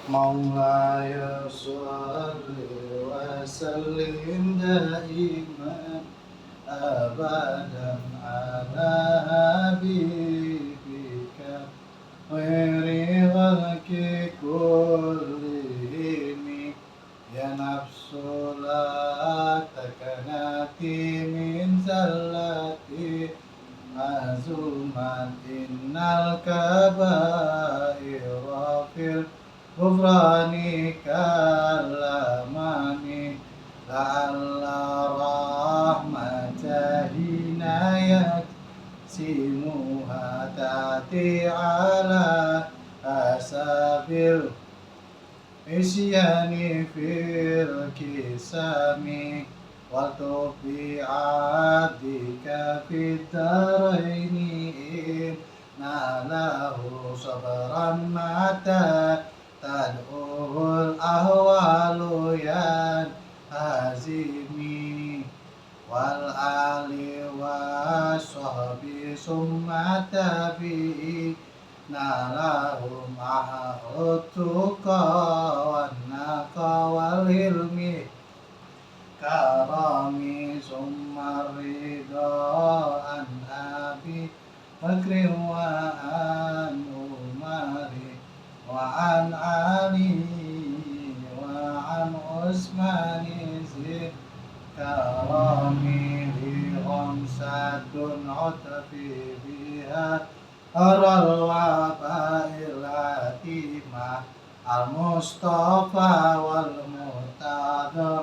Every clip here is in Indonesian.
مولاي صل وسلم دائما أبدا على حبيبك خير خلق كلهم يا نفس لا تكنتي من زلتي عزومة إن الكبائر في الغفران كالأماني لعل رحمة عناية سموها تأتي على حسب العصيان في الكسام والطف بعبدك في الدارين إن له صبرا متى تدعوه الأهوال ينهزمي والآل والصحب ثم التابعين لهم أهل التقى والنقى والعلم كرامي ثم الرضا عن أبي بكر وعن عمر وعن علي وعن عثمان ذي كرامي لغمسة عتفي بها أرى الوفاء العتيمة المصطفى والمرتضى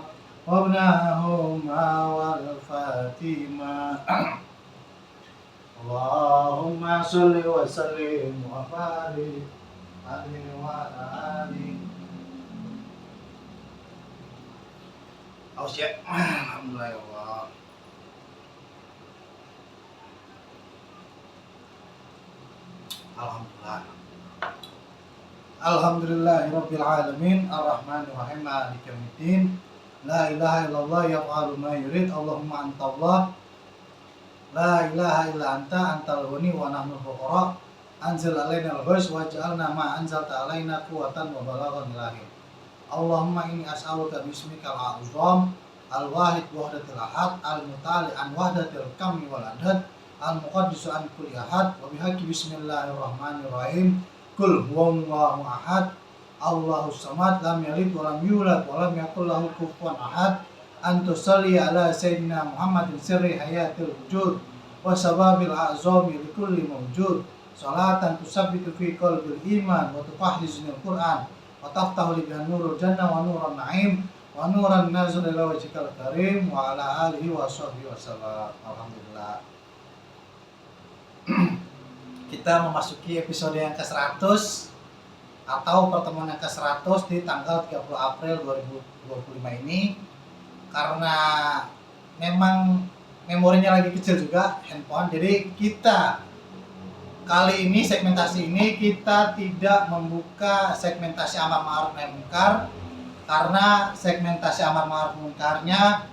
وابنهما والفاتمة اللهم صل وسلم وبارك عليه وعلى آله. Alhamdulillah ya Allah. Alhamdulillah. Alhamdulillahirabbil alamin arrahmanir rahim maliki yaumiddin. La ilaha illallah yaf'alu ma yurid. Allahumma anta Allah. La ilaha illa anta antal ghani wa nahnu fuqara. Anzil alaina al-ghais waj'alna ma anzalta alaina quwwatan wa balaghan ilahi. Allahumma inni as'aluka bismikal a'zam al-wahid wahdatil ahad al-mutali an wahdatil kammi wal adad al-muqaddisu an kulli ahad wa bihaqqi bismillahirrahmanirrahim kul huwallahu ahad Allahus samad lam yalid wa lam yulad wa lam yakul lahu kufuwan ahad anta sholli ala sayyidina Muhammadin sirri hayatil wujud wa sababil a'zami li kulli mawjud salatan tusabbitu fi qalbil iman wa tufahhizul Qur'an wa taftahu li bihan nurul jannah wa nuran na'im wa nuran nazil ila wajhikal karim wa ala alihi wa sahbihi wasallam. Alhamdulillah. Kita memasuki episode yang ke-100 atau pertemuan yang ke-100 di tanggal 30 April 2025 ini. Karena memang memorinya lagi kecil juga handphone, jadi kita kali ini segmentasi ini kita tidak membuka segmentasi amar ma'ruf nahi munkar, karena segmentasi amar ma'ruf munkarnya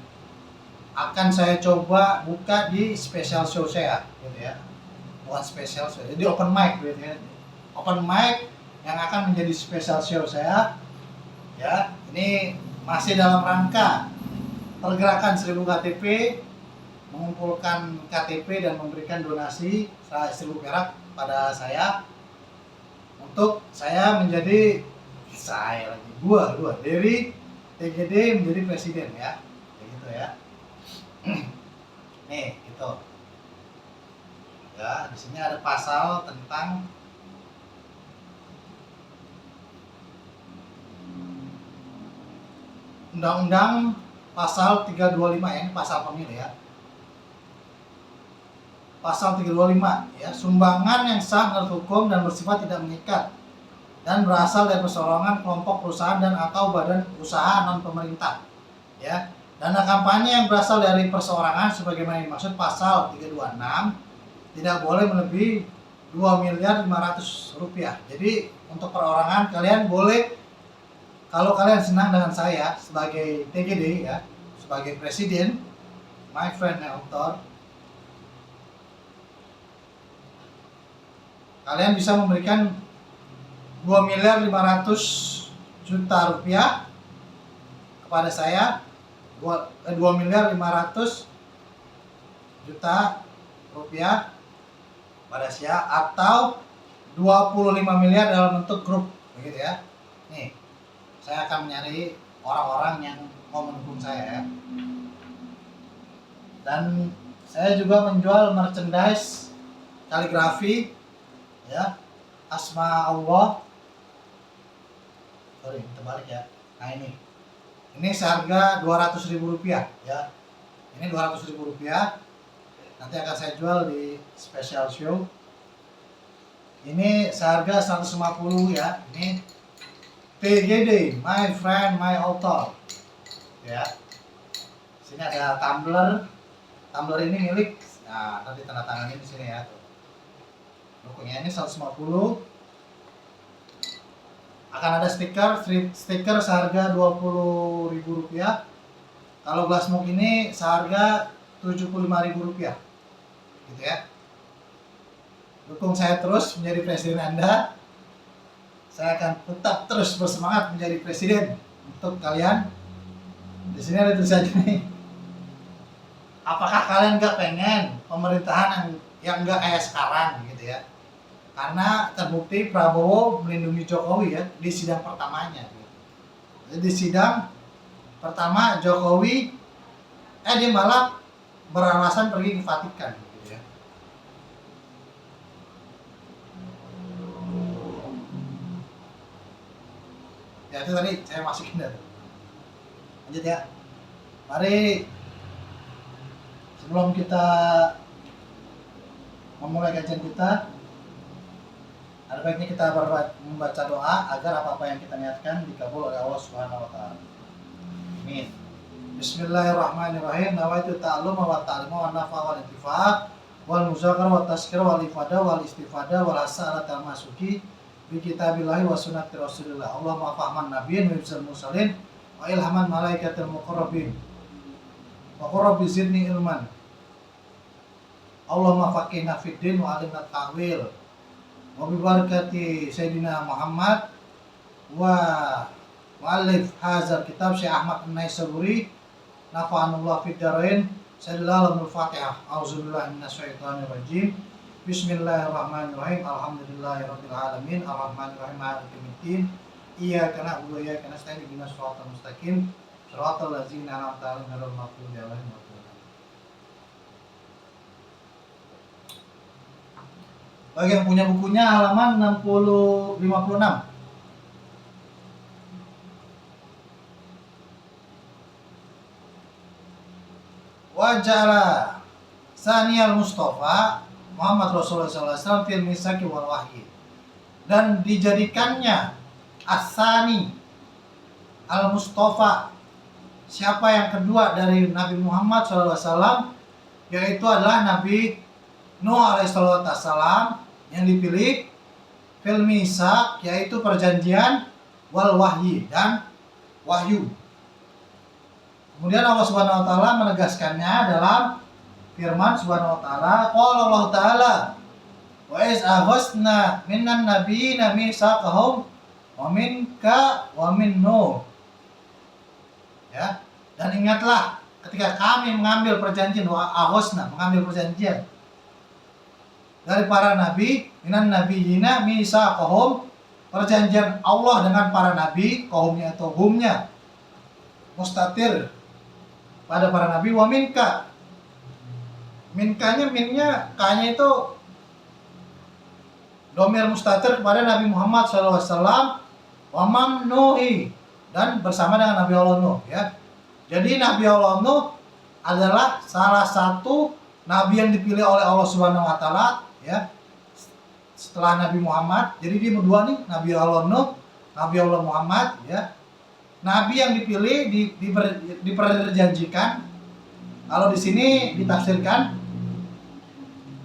akan saya coba buka di special show saya gitu ya. Bukan special show, jadi open mic gitu ya. Open mic yang akan menjadi special show saya ya. Ini masih dalam rangka pergerakan 1000 KTP, mengumpulkan KTP dan memberikan donasi 1000 perak pada saya untuk saya menjadi gua dari TGD menjadi presiden ya, kayak gitu ya. Nih gitu ya. Di sini ada pasal tentang Undang-Undang pasal 325 ya, ini pasal pemilu ya. Pasal 325 ya, sumbangan yang sah menurut hukum dan bersifat tidak mengikat dan berasal dari perseorangan, kelompok perusahaan dan atau badan usaha non pemerintah ya. Dana kampanye yang berasal dari perseorangan sebagaimana dimaksud pasal 326 tidak boleh melebihi 2.500.000.000 rupiah. Jadi untuk perorangan kalian boleh, kalau kalian senang dengan saya sebagai TGD ya, sebagai presiden, my friend author, kalian bisa memberikan 2.500.000 juta rupiah kepada saya, 2.500.000.000 rupiah pada saya, atau 25 miliar dalam bentuk grup, begitu ya. Nih, saya akan mencari orang-orang yang mau mendukung saya ya. Dan saya juga menjual merchandise kaligrafi ya, Asma Allah. Sorry, terbalik ya. Nah ini seharga 200.000 rupiah ya. Ini 200.000 rupiah. Nanti akan saya jual di special show. Ini seharga 150 ya. Ini TGD, my friend, my author. Ya. Sini ada tumbler. Tumbler ini milik. Nah, nanti tanda tangannya di sini ya. Logonya ini 150. Akan ada stiker seharga 20.000 rupiah. Kalau glassmoke ini seharga 75.000 rupiah. Gitu ya. Dukung saya terus menjadi presiden Anda. Saya akan tetap terus bersemangat menjadi presiden untuk kalian. Di sini ada tulisan ini. Apakah kalian nggak pengen pemerintahan yang nggak kayak sekarang gitu ya? Karena terbukti Prabowo melindungi Jokowi ya di sidang pertamanya. Jadi di sidang pertama Jokowi dia malah beralasan pergi ke Vatikan. Ya itu tadi saya masukin dulu. Lanjut ya. Mari sebelum kita memulai kajian kita, ada baiknya kita membaca doa agar apa-apa yang kita niatkan dikabul oleh Allah Subhanahu wa taala. Amin. Bismillahirrahmanirrahim. Nawaitu ta'alluma wa ta'lima wa nafa wal intifa' wal muzakarah wa tazkirah wal ifadah wal istifadah wal hasanat al masuki bi kitabillahi wa sunnati rasulillah. Allahumma fahman nabiyyin wa hifzal mursalin wa ilhaman malaikatil muqarrabin wa qurrabi zidni ilman. Allahumma faqihna fid din wa alimna ta'wil wa bi barakati sayyidina Muhammad wa muallif hadzal kitab Syekh Ahmad An-Naisaburi nafa'anullah fid darain. Sallallahu al-Fatihah. A'udzubillahi minasyaitonir rajim. Bismillahirrahmanirrahim. Alhamdulillahirabbil alamin. Arrahmanirrahim. Maliki yaumiddin. Iyyaka na'budu wa iyyaka nasta'in. Ihdinas siratal mustaqim. Shiratal ladzina an'amta 'alaihim ghairil maghdubi 'alaihim waladdallin. Bagi yang punya bukunya halaman 56. Waja'ala saniyal Mustafa Muhammad Rasulullah SAW fil misaki wal wahyi, dan dijadikannya As-Sani Al-Mustafa, siapa yang kedua dari Nabi Muhammad SAW, yaitu adalah Nabi Nuh alaihissalam yang dipilih, fil misak yaitu perjanjian, wal wahyi dan wahyu. Kemudian Allah Subhanahu wa taala menegaskannya dalam firman Subhanahu wa taala, qala Allah taala wa iz aghasna minan nabiyina mitsaqahum wa minka wa min Nuh. Ya, dan ingatlah ketika kami mengambil perjanjian, wa aghasna, mengambil perjanjian dari para nabi, minan nabiyina mitsaqahum, perjanjian Allah dengan para nabi, kaumnya atau humnya mustatir pada para nabi, wa minka, minkanya, minnya, kanya itu domir mustatir kepada Nabi Muhammad SAW, wa man Nuhi, dan bersama dengan Nabi Allah Nuh ya. Jadi Nabi Allah Nuh adalah salah satu nabi yang dipilih oleh Allah Subhanahu wa taala ya, setelah Nabi Muhammad. Jadi dia berdua nih, Nabi Allah Nuh, Nabi Allah Muhammad ya. Nabi yang dipilih diperjanjikan. Kalau di sini ditafsirkan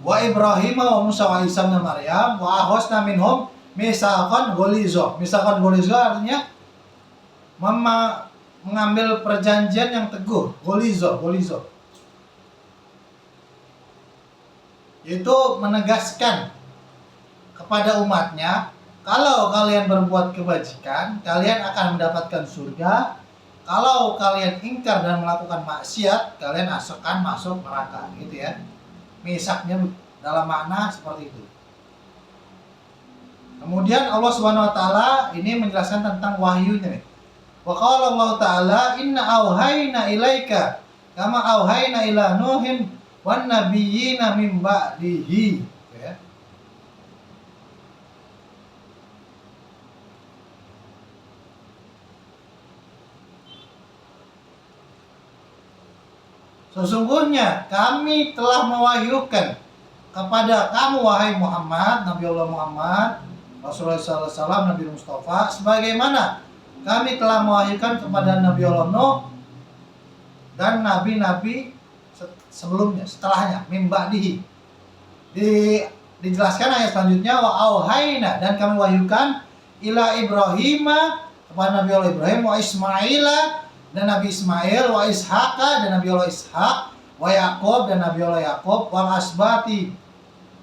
wa Ibrahim wa Musa wa Isa bin Maryam wa akhosna minhum misaqan ghaliza. Misaqan ghaliza artinya mengambil perjanjian yang teguh, ghaliza. Yaitu menegaskan kepada umatnya Kalau kalian berbuat kebajikan, kalian akan mendapatkan surga. Kalau kalian ingkar dan melakukan maksiat, kalian akan masuk neraka, gitu ya. Misaknya dalam makna seperti itu. Kemudian Allah Subhanahu wa taala ini menjelaskan tentang wahyunya nih. Wa qala Allah taala inna auhayna ilaika kama auhayna ila nuhin wan nabiyyina min ba'dihi, ya. Sesungguhnya kami telah mewahyukan kepada kamu wahai Muhammad, Nabi Allah Muhammad, Rasulullah SAW, Nabi Mustafa, sebagaimana kami telah mewahyukan kepada Nabi Allah Nuh dan nabi-nabi sebelumnya, setelahnya, min ba'dihi. Dijelaskan ayat selanjutnya, wa auhayna, dan kami wahyukan ila Ibrahima, kepada Nabi Allah Ibrahim, wa Ismaila, dan Nabi Ismail, wa Ishaqa, dan Nabi Allah Ishaq, wa Yaqub, dan Nabi Allah Yaqub, wal asbati,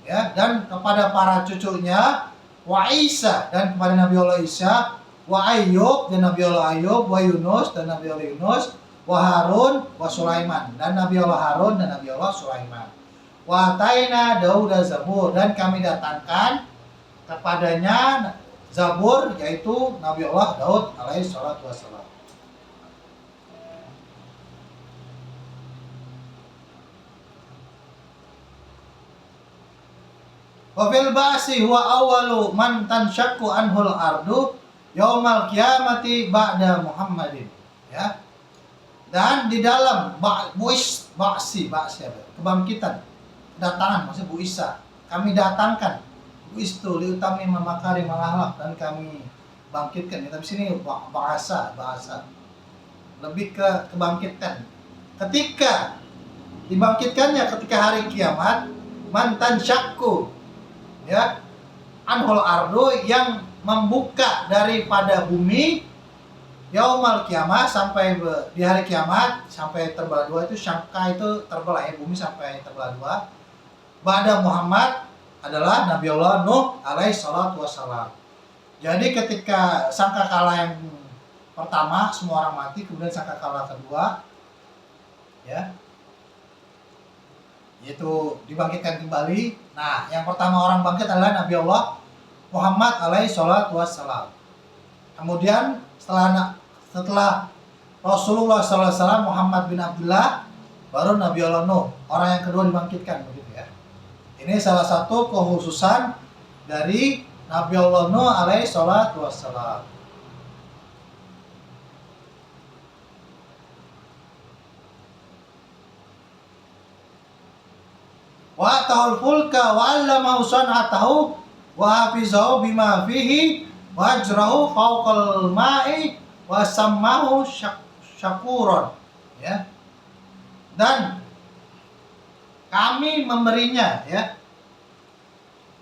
ya, dan kepada para cucunya, wa Isa, dan kepada Nabi Allah Isa, wa Ayyub, dan Nabi Allah Ayyub, wa Yunus, dan Nabi Allah Yunus, wa Harun, wa Sulaiman, dan Nabi Allah Harun, dan Nabi Allah Sulaiman. Wa ataina Daud Zabur, dan kami datangkan kepadanya Zabur, yaitu Nabi Allah Daud alaihi salatu wassalam. Wa fil ba'si huwa awwalu man tanshaqqu anhul ardu yaumal qiyamati ba'da Muhammadin, ya. Dan di dalam ba'si apa? Kebangkitan, kedatangan, maksudnya Bu Isa, kami datangkan itu liutami memakari malakhlak, dan kami bangkitkan. Ya, tapi sini bahasa lebih ke kebangkitan. Ketika dibangkitkannya ketika hari kiamat, mantan syakku, ya, anhul ardu, yang membuka daripada bumi, yaumal kiamah, sampai di hari kiamat, sampai terbelah dua, itu syangka itu terbelah, ya, bumi sampai terbelah dua. Ba'da Muhammad adalah Nabi Allah Nuh alaihi salatu wassalam. Jadi ketika sangkakala yang pertama semua orang mati, kemudian sangkakala kedua, ya, yaitu dibangkitkan kembali. Nah, yang pertama orang bangkit adalah Nabi Allah Muhammad alaihi salatu wassalam. Kemudian setelah Rasulullah SAW, Muhammad bin Abdullah, baru Nabi Allah Nuh, orang yang kedua dibangkitkan, begitu ya. Ini salah satu kekhususan dari Nabi Allah Nuh alaihi salatu wassalam. Wa ta'al fulka wa 'allamahu san'atahu wa hafizahu bima fihi wa ajrahu fawqal ma'i wa sammahu syakuron, ya. Dan kami memberinya, ya,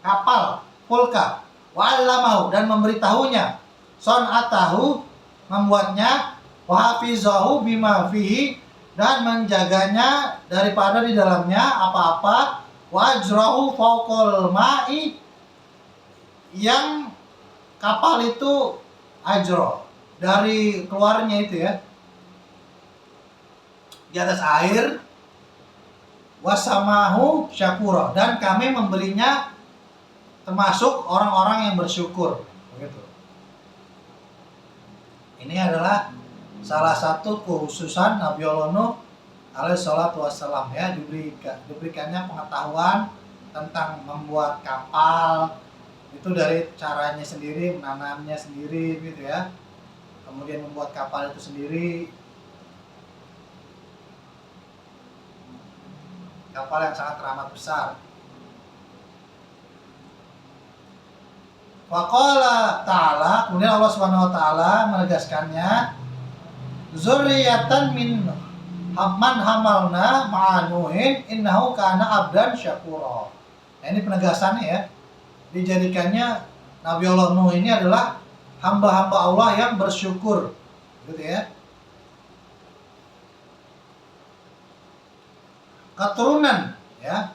kapal fulka, wa 'allamahu, dan memberitahunya, san'atahu, membuatnya, wa hafizahu bima fihi, dan menjaganya daripada di dalamnya apa-apa, wa ajrahu fawqal ma'i, yang kapal itu ajro, dari keluarnya itu, ya, di atas air, wasamahu syakura, dan kami memberinya termasuk orang-orang yang bersyukur, begitu. Ini adalah salah satu kekhususan Nabi Allah Nuh alaihi salatu wassalam, ya, diberikannya pengetahuan tentang membuat kapal itu dari caranya sendiri, menanamnya sendiri, gitu ya. Kemudian membuat kapal itu sendiri, kapal yang sangat teramat besar. Waqala ta'ala, kemudian Allah Subhanahu wa taala menegaskannya, zurriyatan min man hamalna ma'anuhin innahu kana abdan syakura. Nah, ini penegasannya, ya. Dijadikannya Nabi Allah Nuh ini adalah hamba-hamba Allah yang bersyukur, gitu ya. Keturunan, ya,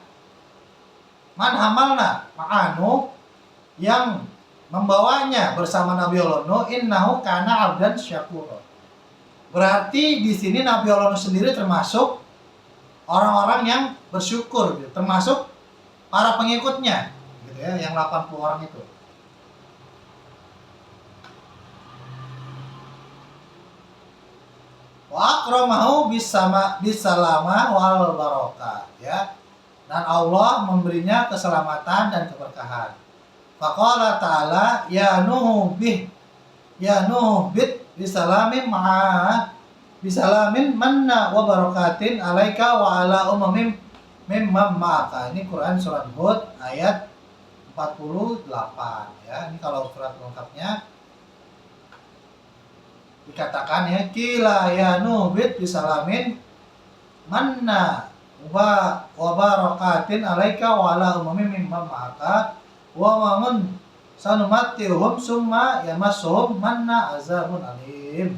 man hamalna ma'anu, yang membawanya bersama Nabi Nuh, innahu kana abdan syakura. Berarti di sini Nabi Nuh sendiri termasuk orang-orang yang bersyukur, gitu. Termasuk para pengikutnya, gitu ya, yang 80 orang itu. Wa akramahu bisalama wal barokah, ya. Dan Allah memberinya keselamatan dan keberkahan. Faqala ta'ala ya Nuh bit bisalamin manna wa barakatin alaika wa ala umamin mimman ma'aka. Ini Quran surat Hud ayat 48, ya. Ini kalau surat lengkapnya dikatakan, ya, kila ya Nuh bit bisalamin manna wa barakatin alaika wa ala umamin mimman ma'aka wa mamun sanumatihum summa yamassuhum manna azabun alim,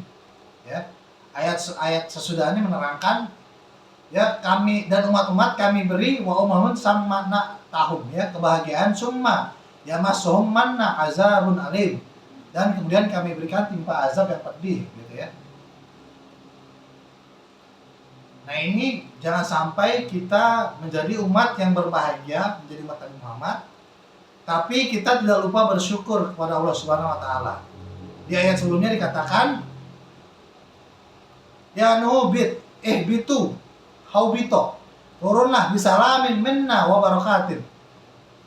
ya. Ayat sesudahnya menerangkan, ya, kami dan umat-umat kami beri wa umamun samana tahum, ya, kebahagiaan, summa yamassuhum manna azabun alim, dan kemudian kami berikan timpa azab yang pedih, gitu ya. Nah, ini jangan sampai kita menjadi umat yang berbahagia, menjadi umat Nabi Muhammad, tapi kita tidak lupa bersyukur kepada Allah Subhanahu wa taala. Di ayat sebelumnya dikatakan, ya Nuh bitu haubito, turunlah bisalamin minna wa barakatin.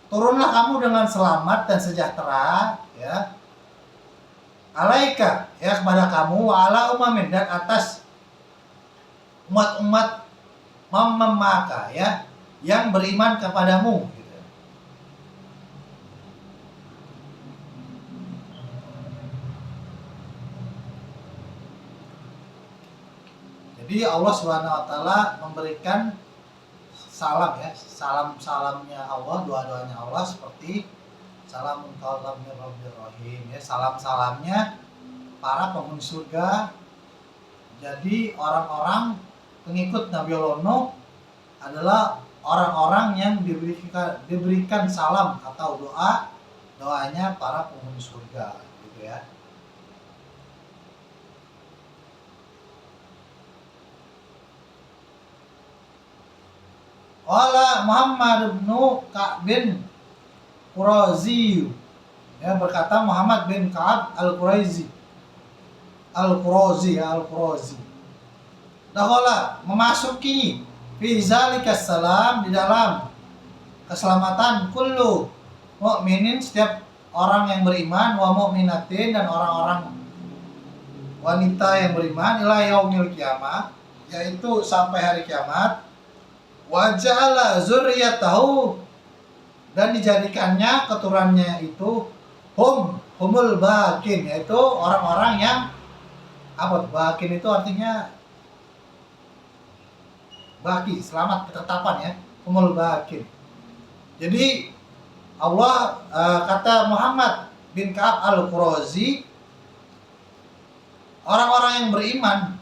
Turunlah kamu dengan selamat dan sejahtera, ya. Alaika, ya, kepada kamu, wa ala umamin, dan atas umat-umat memaka, ya, yang beriman kepadamu, gitu. Jadi Allah Subhanahu wa taala memberikan salam, ya, salamnya Allah, doa-doanya Allah seperti salamun qaulam mir rabbir rahim, ya, salamnya para penghuni surga. Jadi orang-orang pengikut Nabi Nuh adalah orang-orang yang diberikan salam atau doanya para penghuni surga, gitu ya. Qala Muhammad bin Ka'b bin Qurazi, ya, berkata Muhammad bin Ka'ab al-Qurazi. Dakhala, memasuki fi zalikas salam, di dalam keselamatan, kullu mu'minin, setiap orang yang beriman, wa mu'minatin, dan orang-orang wanita yang beriman, ila yaumil qiyamah, yaitu sampai hari kiamat, wa ja'ala zurriyatahu, dan dijadikannya keturunannya itu humul bakin, yaitu orang-orang yang bakin itu artinya baki, selamat, ketetapan, ya, humul bakin. Jadi Allah, kata Muhammad bin Ka'ab al-Qurazi, orang-orang yang beriman,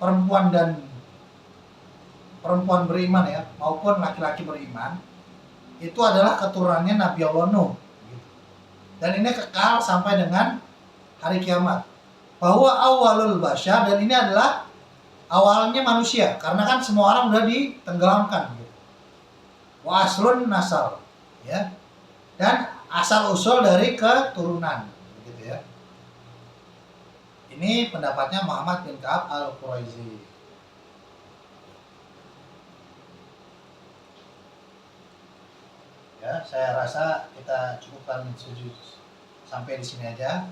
perempuan beriman, ya, maupun laki-laki beriman, itu adalah keturunannya Nabi Allah Nuh, gitu. Dan ini kekal sampai dengan hari kiamat. Bahwa awalul basyar, dan ini adalah awalnya manusia, karena kan semua orang udah ditenggelamkan, gitu. Wa aslun nasal, ya, dan asal usul dari keturunan, gitu ya. Ini pendapatnya Muhammad bin Ka'ab al-Qurazi. Ya, saya rasa kita cukupkan sampai di sini aja.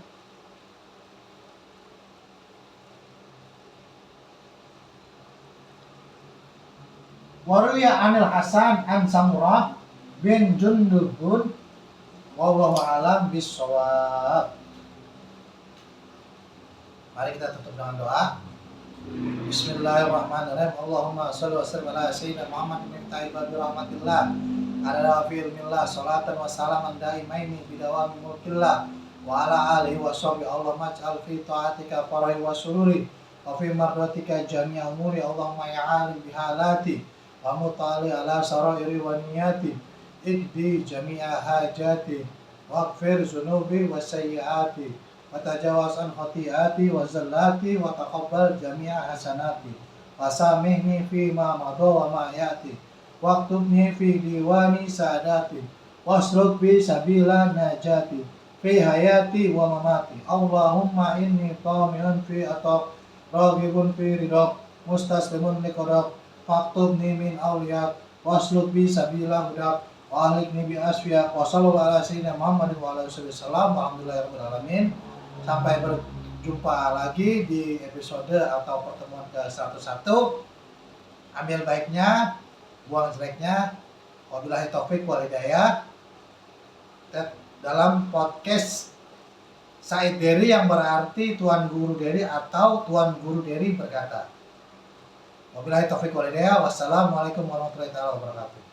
Waruya anil Hasan an Samurah bin Jundubun, wallahu a'lam bissawab. Mari kita tutup dengan doa. Bismillahirrahmanirrahim. Allahumma shalli wa sallim ala sayyidina Muhammad bin Taibah bi rahmatillah. Ala fi ilmillah, salatan wa salaman daimaini bidawami mulkillah, wa ala alihi wa sahbihi. Allahumma ij'al fi ta'atika farahi wa sururi, wa fi mardatika jami'a umuri. Allahumma ya alim bihalati wa mutali ala sarairi wa niyati, ikdi jami'a hajati, wa waghfir dzunubi wasayyiati wa tajawaz an khati'ati wa zallati wa taqabbal jami'a hasanati wa samihni fi ma madha wa ma yati waktubni fi diwani saadati wasruk bi sabila najati fi hayati wa mamati. Allahumma inni tami'un fi atak raghibun fi ridaq mustaslimun liqadak faktubni min awliyak wasluk bi sabila hudak wa ahlikni bi asfiyak wa sallallahu ala sayyidina Muhammadin wa ala wasallam. Alhamdulillahirabbil alamin. Sampai berjumpa lagi di episode atau pertemuan ke-101. Ambil baiknya, buang jeleknya. Wabillahi taufik wal hidayah. Dalam podcast Said Dery yang berarti Tuan Guru Dery atau Tuan Guru Dery berkata. Wabillahi taufik wal hidayah. Wassalamualaikum warahmatullahi wabarakatuh.